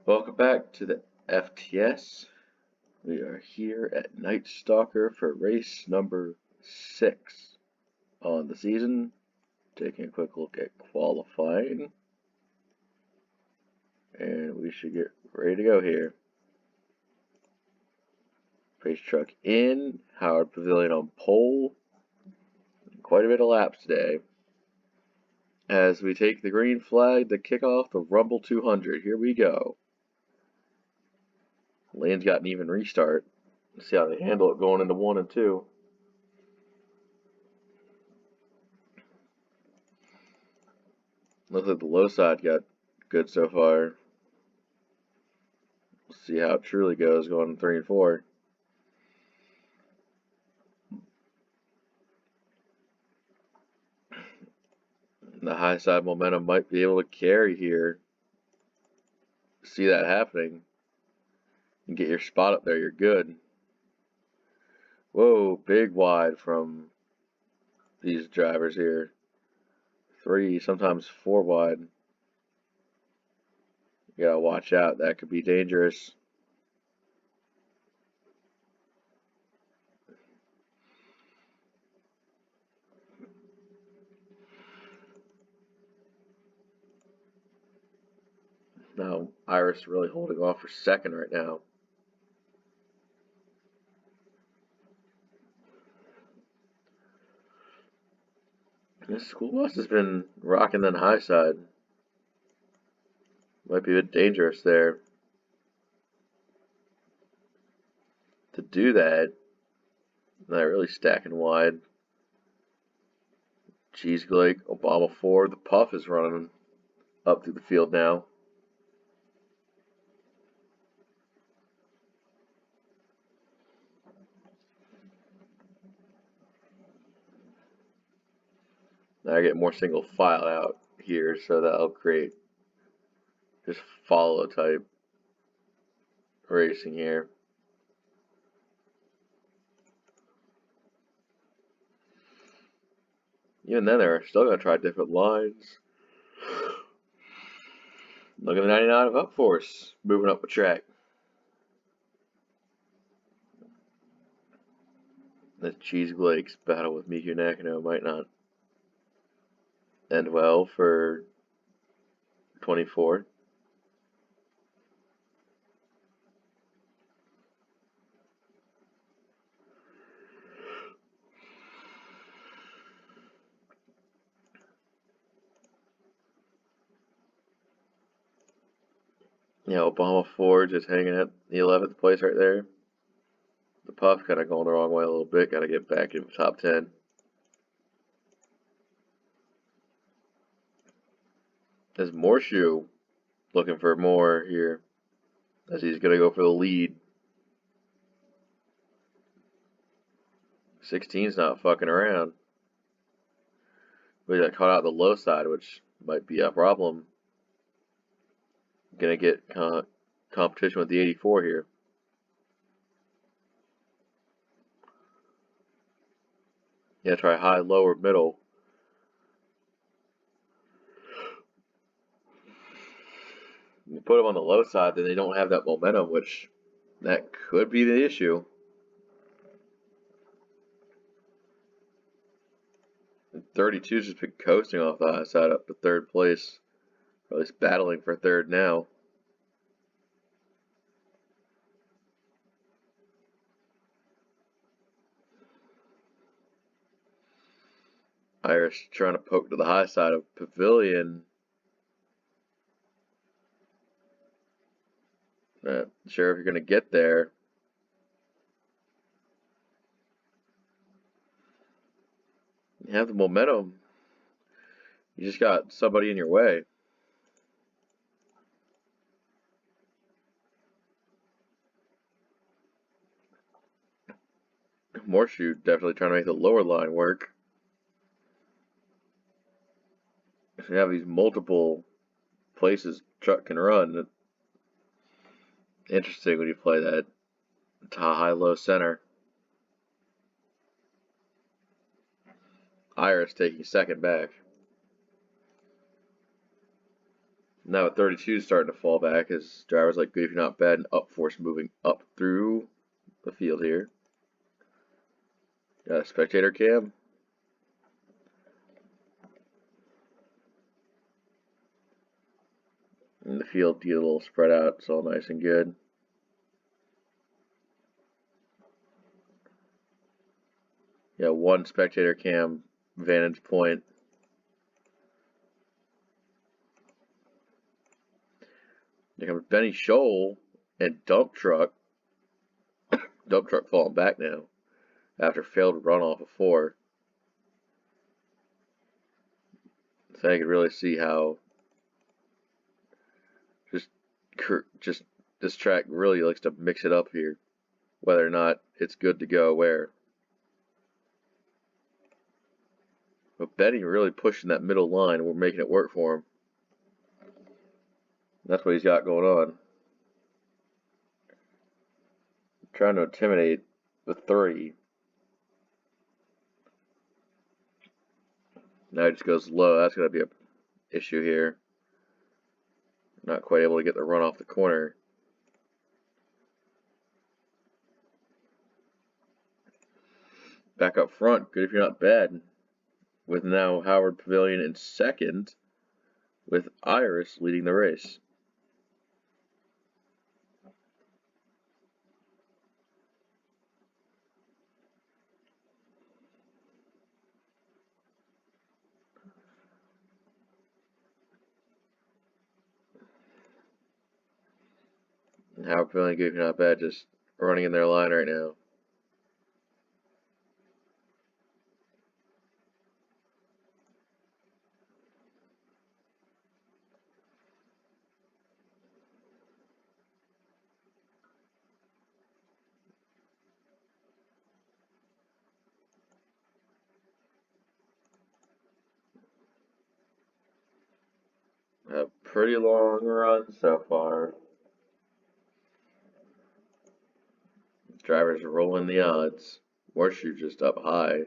Welcome back to the FTS. We are here at NightStalker for race number 6 on the season. Taking a quick look at qualifying. And we should get ready to go here. Race truck in, Howard Pavilion on pole. Quite a bit of laps today. As we take the green flag to kick off the Rumble 200. Here we go. Lane's got an even restart. Let's see how they handle it going into 1 and 2. Looks like the low side got good so far. We'll see how it truly goes going in 3 and 4. The high side momentum might be able to carry here. See that happening. And get your spot up there, you're good. Whoa, big wide from these drivers here. 3, sometimes 4 wide. You gotta watch out, that could be dangerous. Now, Iris really holding off for second right now. This school bus has been rocking the high side. Might be a bit dangerous there. To do that, not really stacking wide. Cheese Glake, Obama 4. The Puff is running up through the field now. Now I get more single file out here, so that'll create just follow type racing here. Even then, they're still going to try different lines. Look at the 99 of Up Force moving up the track. The Cheese Glake's battle with Miku Nakano might not end well for 24. Yeah, Obama 4 just hanging at the 11th place right there. The Puff kind of going the wrong way a little bit. Got to get back in the top 10. There's Morshoe looking for more here, as he's going to go for the lead. 16's not fucking around. We got caught out the low side, which might be a problem. Gonna get competition with the 84 here. Yeah, try high, low, or middle. You put them on the low side, then they don't have that momentum, which that could be the issue. 32's just been coasting off the high side up to 3rd place. Or at least battling for 3rd now. Irish trying to poke to the high side of Pavilion. Not sure if you're going to get there. You have the momentum. You just got somebody in your way. Morshoe definitely trying to make the lower line work. So you have these multiple places truck can run. Interesting when you play that high low center. Iris taking second back. Now at 32 starting to fall back as drivers like Goofy Not Bad and Up Force moving up through the field here. Got a spectator cam. And the field get a little spread out. It's all nice and good. Yeah, one spectator cam vantage point. Here comes Benny Scholl and Dump Truck. Dump Truck falling back now after failed runoff of 4. So I can really see how just this track really likes to mix it up here, whether or not it's good to go where. But Benny really pushing that middle line. We're making it work for him. That's what he's got going on. Trying to intimidate the 3. Now he just goes low. That's going to be an issue here. Not quite able to get the run off the corner. Back up front, Good If You're Not Bad. With now Howard Pavilion in second, with Iris leading the race. And Howard Pavilion, Good If You're Not Bad, just running in their line right now. A pretty long run so far. Drivers rolling the odds. Horseshoe just up high.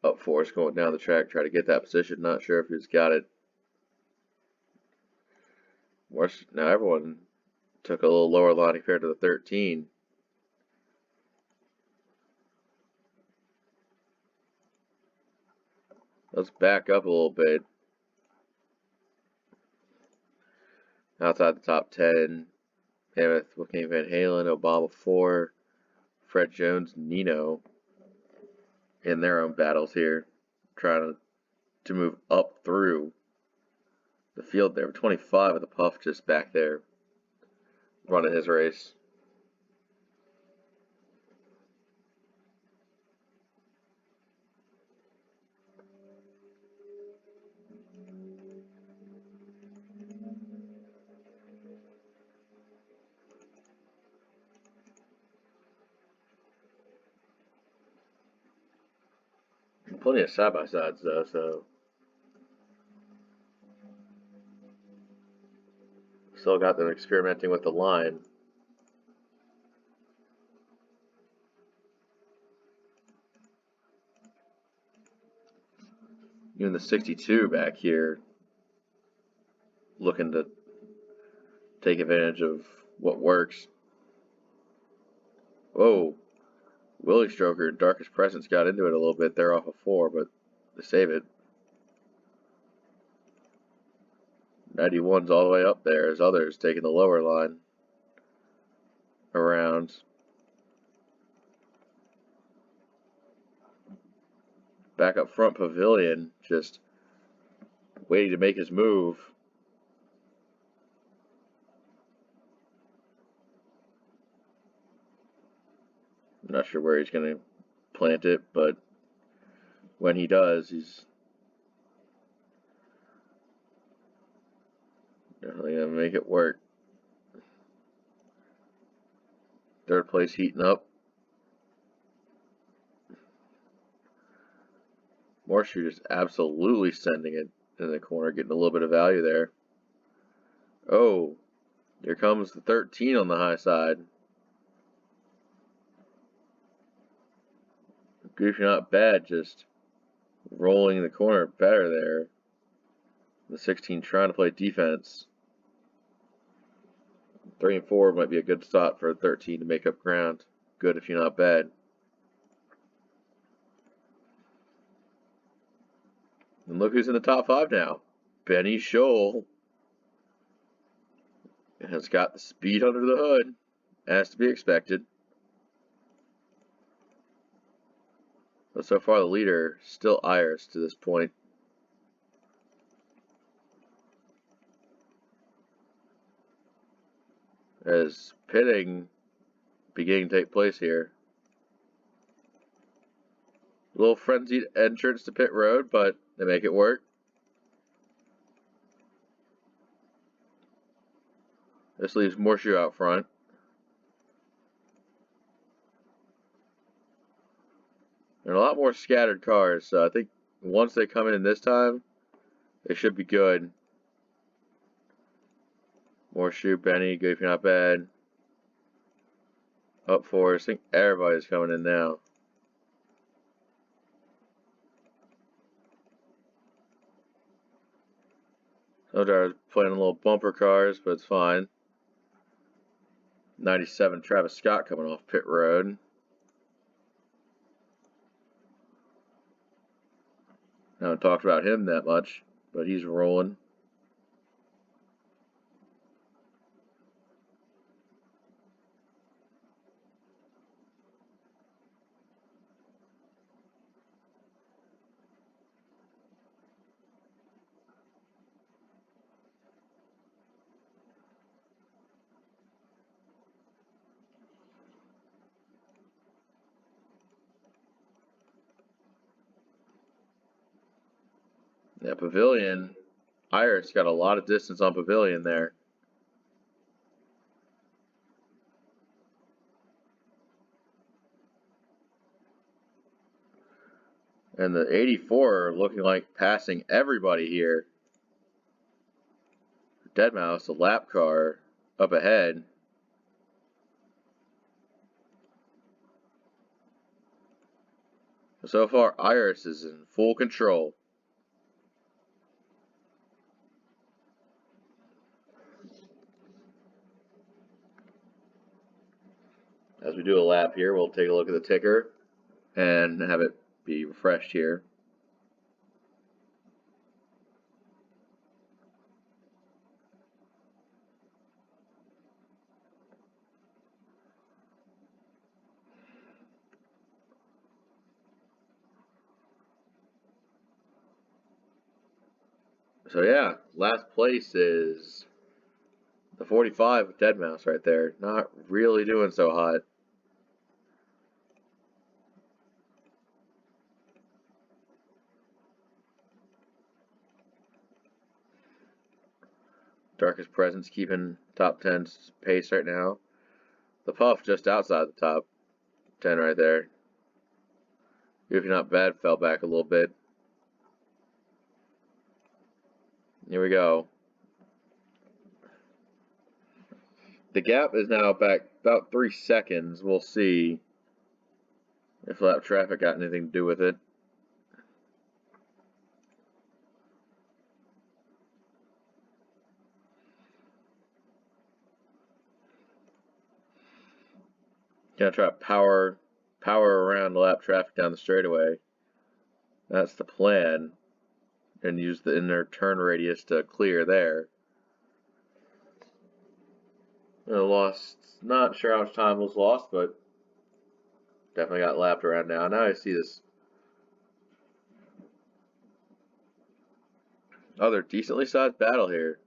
Up Force going down the track, try to get that position. Not sure if he's got it. Now everyone took a little lower line compared to the 13. Let's back up a little bit. Outside the top 10, Mammoth, Joaquin Van Halen, Obama 4, Fred Jones, Nino in their own battles here, trying to move up through the field there. 25 of the Puff just back there running his race. Plenty of side-by-sides though, so still got them experimenting with the line. Even the 62 back here looking to take advantage of what works. Whoa. Willie Stroker and Darkest Presence got into it a little bit there off of 4, but they save it. 91's all the way up there as others taking the lower line around. Back up front, Pavilion just waiting to make his move. I'm not sure where he's going to plant it, but when he does, he's definitely going to make it work. Third place heating up. Horseshoe just absolutely sending it in the corner, getting a little bit of value there. Oh, here comes the 13 on the high side. Goofy Not Bad just rolling the corner better there. The 16 trying to play defense. 3 and 4 might be a good spot for 13 to make up ground. Good if you're not bad. And look who's in the top 5 now. Benny Scholl has got the speed under the hood, as to be expected. But so far the leader, still Iris to this point. As pitting beginning to take place here. A little frenzied entrance to pit road, but they make it work. This leaves Morshu out front. There are a lot more scattered cars, so I think once they come in this time, they should be good. Morshu, Benny, good if you're not bad. Up for us. I think everybody's coming in now. Sodar's playing a little bumper cars, but it's fine. 97 Travis Scott coming off pit road. I haven't talked about him that much, but he's rolling. Yeah, Pavilion. Iris got a lot of distance on Pavilion there. And the 84 looking like passing everybody here. Deadmau5, the lap car, up ahead. So far, Iris is in full control. As we do a lap here, we'll take a look at the ticker and have it be refreshed here. So yeah, last place is the 45 with Deadmau5 right there. Not really doing so hot. Darkest Presence keeping top 10 pace right now. The Puff just outside the top 10 right there. If you're not bad, fell back a little bit. Here we go. The gap is now back about 3 seconds. We'll see if lap traffic got anything to do with it. Gonna try to power around the lap traffic down the straightaway. That's the plan. And use the inner turn radius to clear there. Not sure how much time was lost, but definitely got lapped around now. Now I see this other decently sized battle here.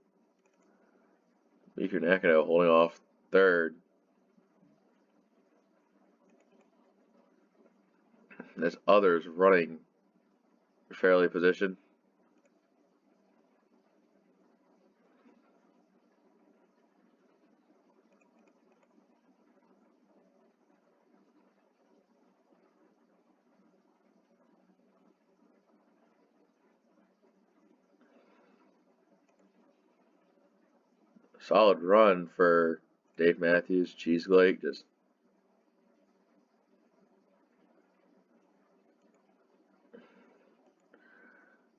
Beaker Nakano holding off third. There's others running fairly positioned. Solid run for Dave Matthews, Cheese Lake, just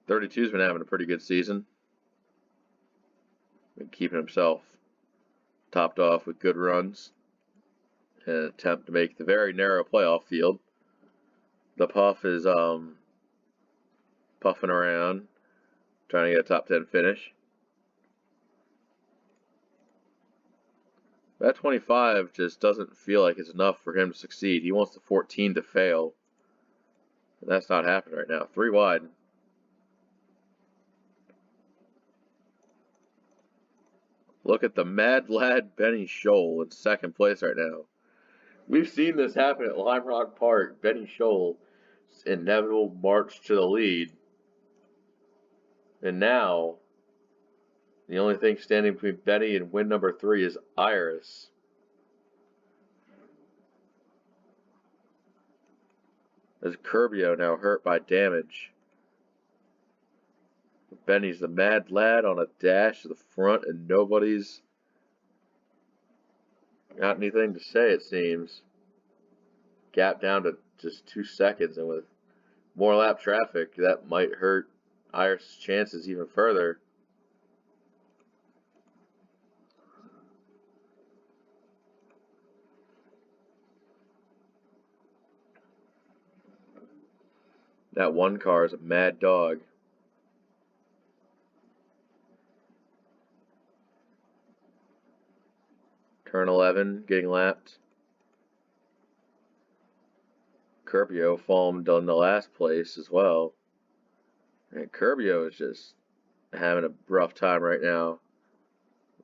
.32's been having a pretty good season. Been keeping himself topped off with good runs in an attempt to make the very narrow playoff field. The Puff is puffing around, trying to get a top 10 finish. That 25 just doesn't feel like it's enough for him to succeed. He wants the 14 to fail. And that's not happening right now. 3 wide. Look at the mad lad Benny Scholl in second place right now. We've seen this happen at Lime Rock Park. Benny Scholl's inevitable march to the lead. And now, the only thing standing between Benny and win number 3 is Iris. As Curbio now hurt by damage. Benny's the mad lad on a dash to the front, and nobody's got anything to say, it seems. Gap down to just 2 seconds, and with more lap traffic, that might hurt Iris' chances even further. That one car is a mad dog. Turn 11, getting lapped. Curbio fallen in the last place as well. And Curbio is just having a rough time right now.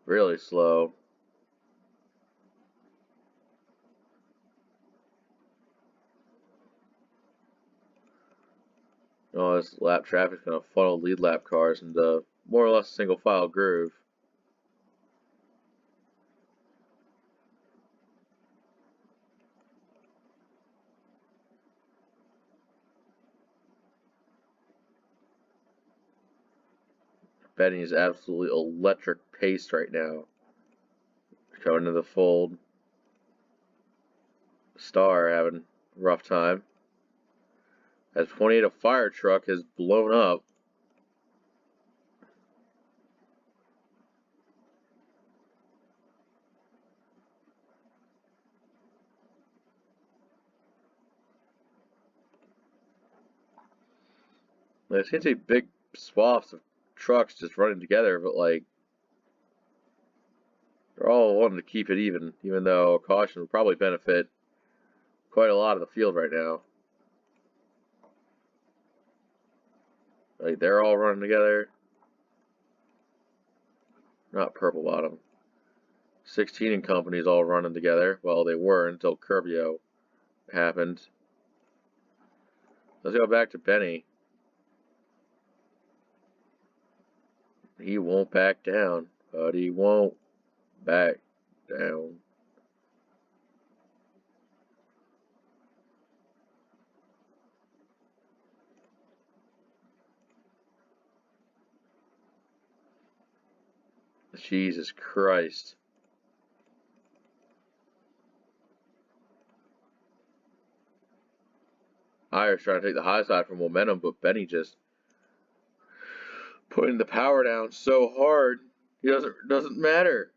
Really slow. Oh, this lap traffic's going to funnel lead lap cars into more or less a single file groove. Benny's absolutely electric pace right now. Coming to the fold. Star having a rough time. As 28, a fire truck has blown up. There seems to be big swaths of trucks just running together, but like they're all wanting to keep it even though caution would probably benefit quite a lot of the field right now. Like they're all running together. Not Purple Bottom. 16 and company's all running together. Well, they were until Curbio happened. Let's go back to Benny. He won't back down, but he won't back down. Jesus Christ. Irish trying to take the high side for momentum, but Benny just putting the power down so hard, he doesn't matter.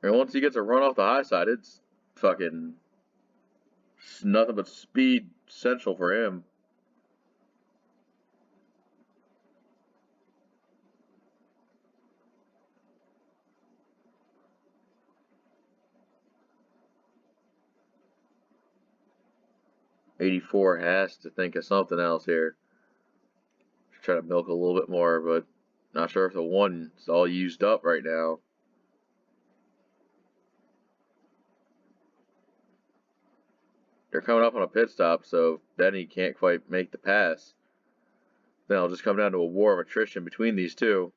And once he gets a run off the high side, it's fucking nothing but speed central for him. '84 has to think of something else here. Try to milk a little bit more, but not sure if the one is all used up right now. They're coming up on a pit stop, so Benny can't quite make the pass. Then it'll just come down to a war of attrition between these two.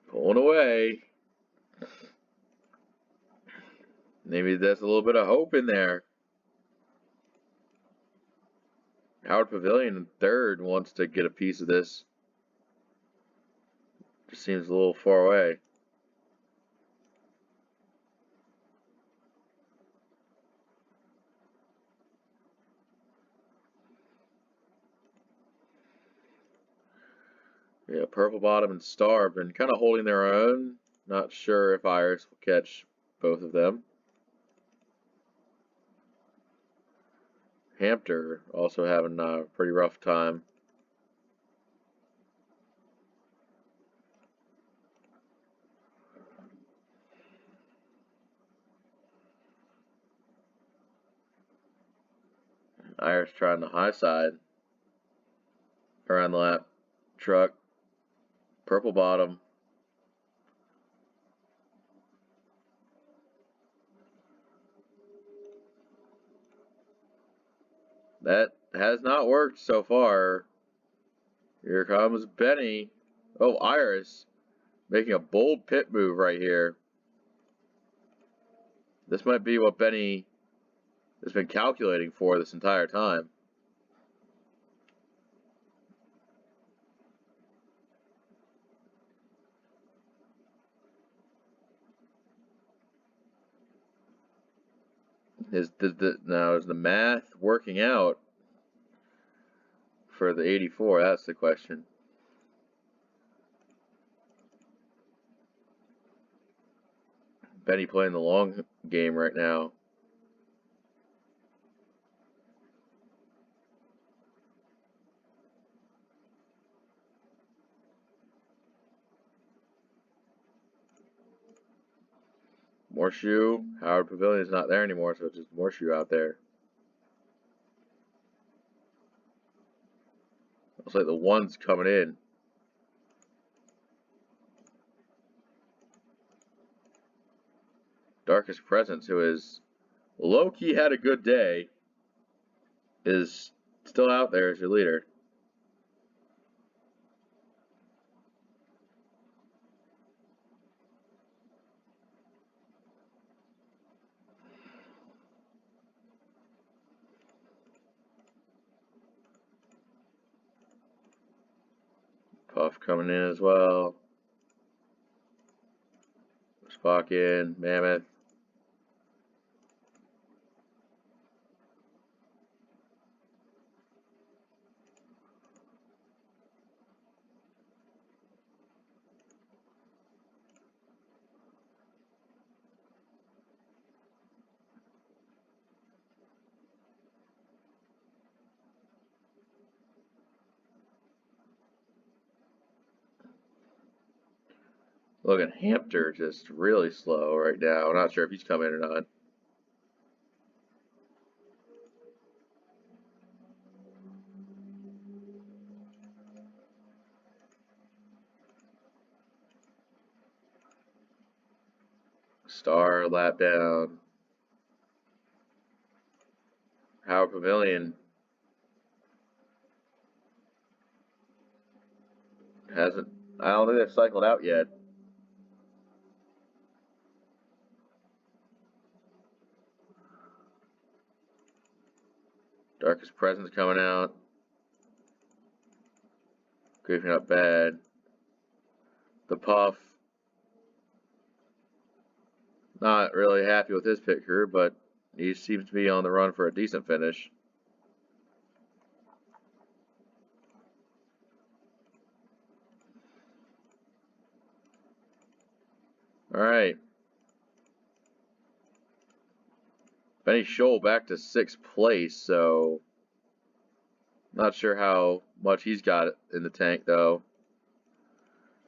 Pulling away. Maybe there's a little bit of hope in there. How Howard Pavilion in third wants to get a piece of this. Just seems a little far away. Yeah, Purple Bottom and Star have been kind of holding their own. Not sure if Iris will catch both of them. Hampter also having a pretty rough time. Iris trying the high side around the lap. Truck. Purple Bottom. That has not worked so far. Here comes Benny. Oh, Iris making a bold pit move right here. This might be what Benny has been calculating for this entire time. Now is the math working out for the 84? That's the question. Benny playing the long game right now. Morshoe. Howard Pavilion is not there anymore, so it's just Morshoe out there. Looks like the one's coming in. Darkest Presence, who is low-key had a good day, is still out there as your leader. Puff coming in as well. Spock in. Mammoth. Look at Hampter just really slow right now. I'm not sure if he's coming or not. Star lap down. Howard Pavilion hasn't. I don't think they've cycled out yet. Darkest Presence coming out. Griefing up bad. The Puff. Not really happy with his pit crew, but he seems to be on the run for a decent finish. Alright. Benny Scholl back to 6th place, so not sure how much he's got in the tank, though.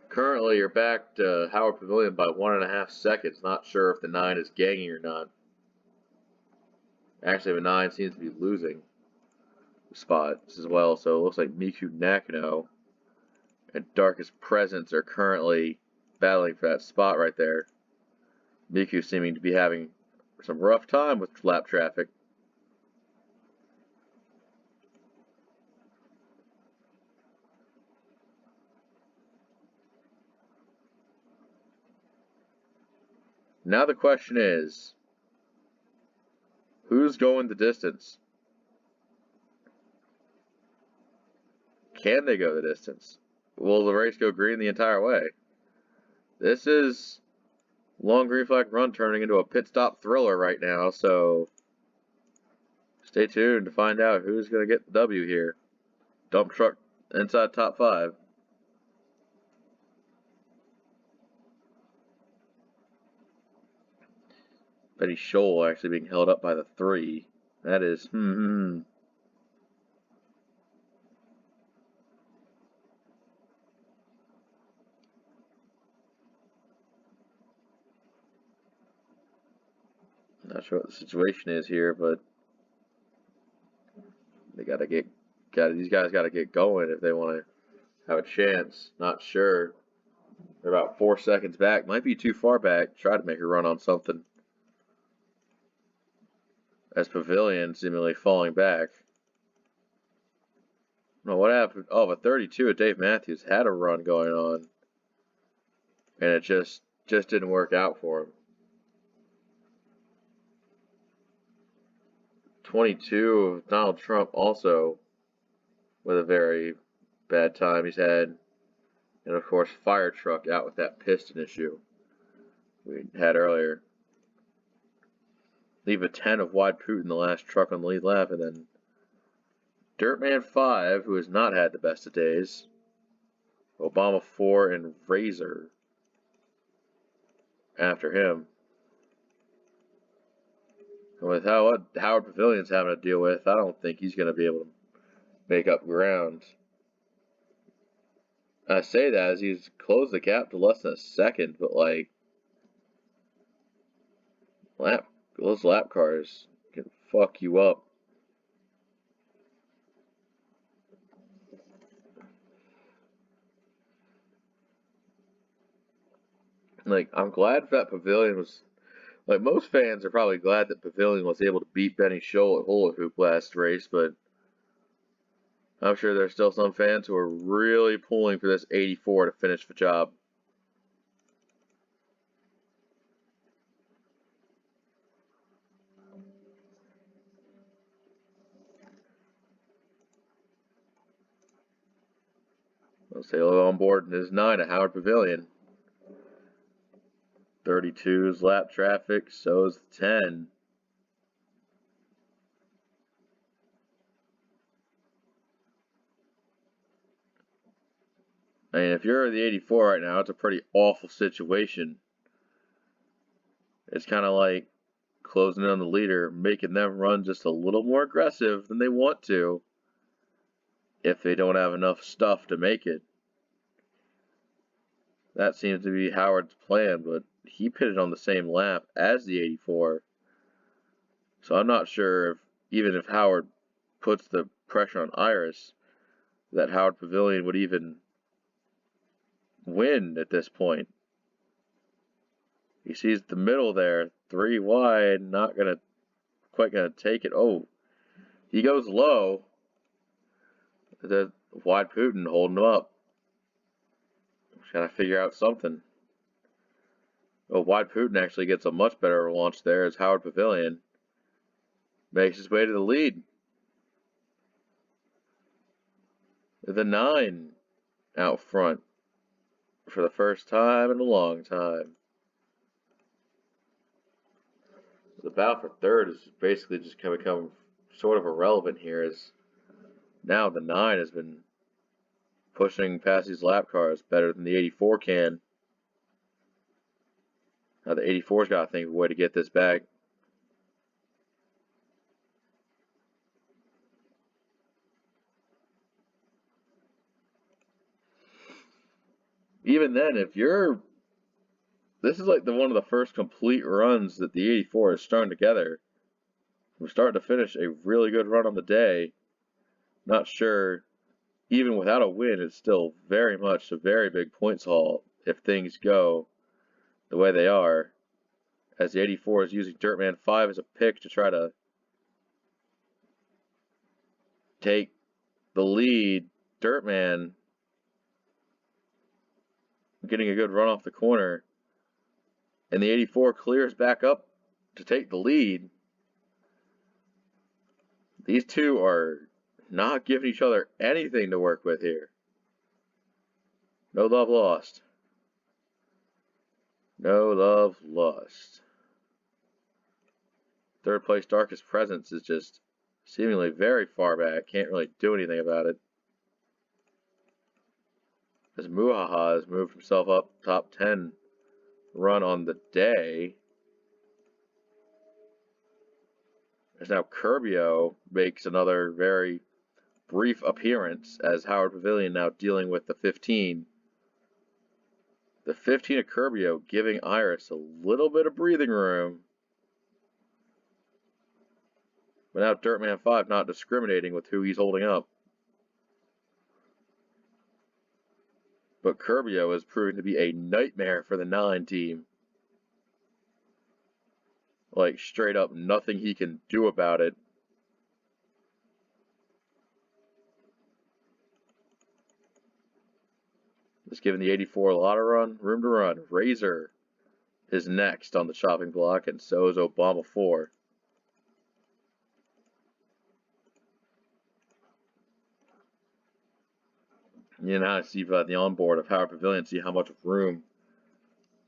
Currently, you're back to Howard Pavilion by 1.5 seconds. Not sure if the 9 is ganging or not. Actually, the 9 seems to be losing spots as well, so it looks like Miku Nakano and Darkest Presence are currently battling for that spot right there. Miku seeming to be having some rough time with lap traffic. Now the question is, who's going the distance? Can they go the distance? Will the race go green the entire way? This is long green flag run turning into a pit stop thriller right now, so stay tuned to find out who's going to get the W here. Dump truck inside top 5. Betty Scholl actually being held up by the 3. That is, Not sure what the situation is here, but they these guys gotta get going if they want to have a chance. Not sure. They're about 4 seconds back. Might be too far back. Try to make a run on something. As Pavilion seemingly falling back. No, what happened? Oh, but 32 at Dave Matthews had a run going on. And it just didn't work out for him. 22 of Donald Trump also with a very bad time he's had. And of course, Fire Truck out with that piston issue we had earlier. Leave a 10 of Wide Putin, the last truck on the lead lap, and then Dirtman 5, who has not had the best of days. Obama 4 and Razor after him. And with what Howard Pavilion's having to deal with, I don't think he's going to be able to make up ground. I say that as he's closed the gap to less than a second, but like those lap cars can fuck you up. Like, I'm glad that Pavilion was, like, most fans are probably glad that Pavilion was able to beat Benny Scholl at Hula Hoop last race, but I'm sure there's still some fans who are really pulling for this 84 to finish the job. Let's say on board is 9 at Howard Pavilion. 32's lap traffic, so is 10. I mean, if you're the 84 right now, it's a pretty awful situation. It's kind of like closing in on the leader, making them run just a little more aggressive than they want to if they don't have enough stuff to make it. That seems to be Howard's plan, but he pitted on the same lap as the 84. So I'm not sure if, even if Howard puts the pressure on Iris, that Howard Pavilion would even win at this point. He sees the middle there, 3 wide, not quite gonna take it. Oh, he goes low. The Wide Putin holding him up. Trying to figure out something. Oh, Wide Putin actually gets a much better launch there as Howard Pavilion makes his way to the lead. The 9 out front for the first time in a long time. The battle for third is basically just going to become sort of irrelevant here, as now the 9 has been pushing past these lap cars better than the 84 can. Now the 84's got to think of a way to get this back. Even then, this is like one of the first complete runs that the 84 is starting together. From start to finish, a really good run on the day. Not sure, even without a win, it's still very much a very big points haul if things go the way they are. As the 84 is using Dirtman 5 as a pick to try to take the lead. Dirtman getting a good run off the corner. And the 84 clears back up to take the lead. These two are not giving each other anything to work with here. No love lost. No love lost. Third place Darkest Presence is just seemingly very far back. Can't really do anything about it. As Muhaha has moved himself up top 10 run on the day. As now Curbio makes another very brief appearance as Howard Pavilion now dealing with the 15. The 15 of Curbio giving Iris a little bit of breathing room. But now Dirtman 5 not discriminating with who he's holding up. But Curbio is proving to be a nightmare for the 9 team. Like, straight up nothing he can do about it. Just giving the 84 a lot of room to run. Razor is next on the chopping block, and so is Obama 4. You know how to see by the onboard of Howard Pavilion, see how much room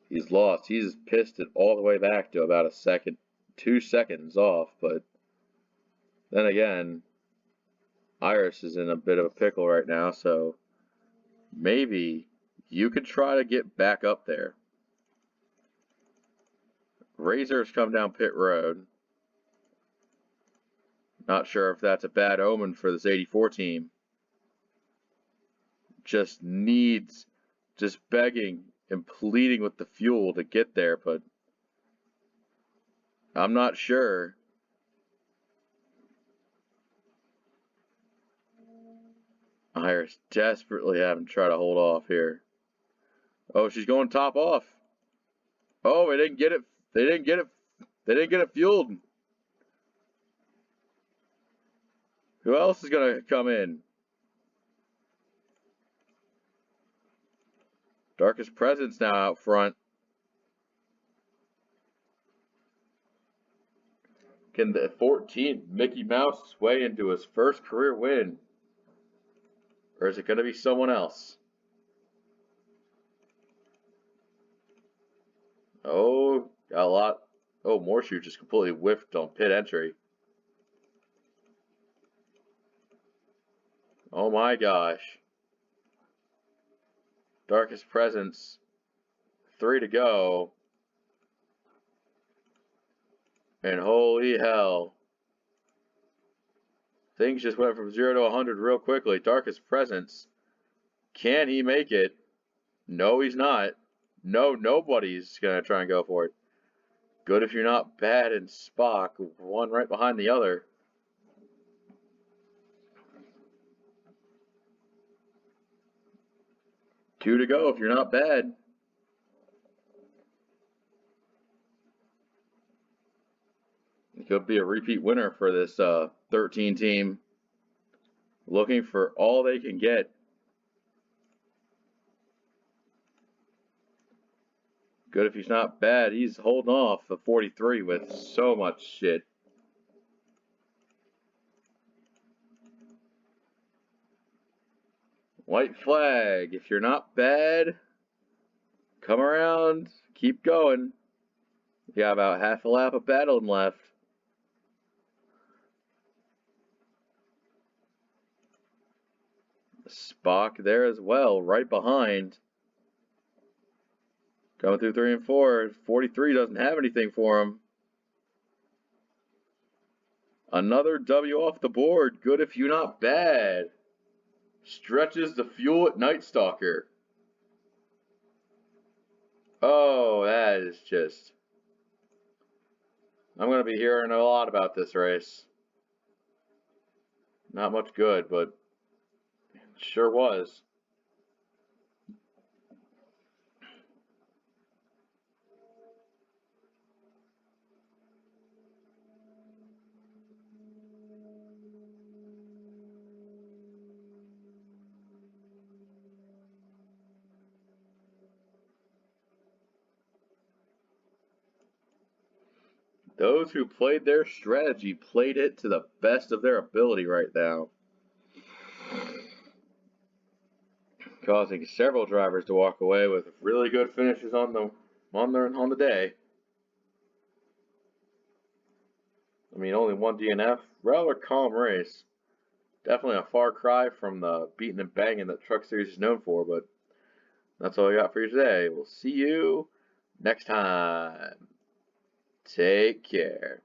he's lost. He's pissed it all the way back to about a second, 2 seconds off, but then again, Iris is in a bit of a pickle right now, so maybe you could try to get back up there. Razor's come down pit road. Not sure if that's a bad omen for this 84 team. Just begging and pleading with the fuel to get there, but I'm not sure. Iris desperately having to try to hold off here. Oh, she's going top off. Oh, they didn't get it. They didn't get it fueled. Who else is gonna come in? Darkest Presence now out front. Can the 14 Mickey Mouse sway into his first career win? Or is it going to be someone else? Oh, got a lot. Oh, Morshoe just completely whiffed on pit entry. Oh my gosh. Darkest Presence. 3 to go. And holy hell. Things just went from 0 to 100 real quickly. Darkest Presence. Can he make it? No, he's not. No, nobody's going to try and go for it. Good if you're not bad and Spock. One right behind the other. Two to go if you're not bad. It could be a repeat winner for this 13 team. Looking for all they can get. Good if he's not bad. He's holding off a 43 with so much shit. White flag. If you're not bad, come around. Keep going. You got about half a lap of battling left. Spock there as well, right behind. Going through 3 and 4. 43 doesn't have anything for him. Another W off the board. Good if you're not bad. Stretches the fuel at NightStalker. Oh, that is just... I'm going to be hearing a lot about this race. Not much good, but it sure was. Those who played their strategy played it to the best of their ability right now. causing several drivers to walk away with really good finishes on the day. I mean, only one DNF, rather calm race. Definitely a far cry from the beating and banging that Truck Series is known for, but that's all I got for you today. We'll see you next time. Take care.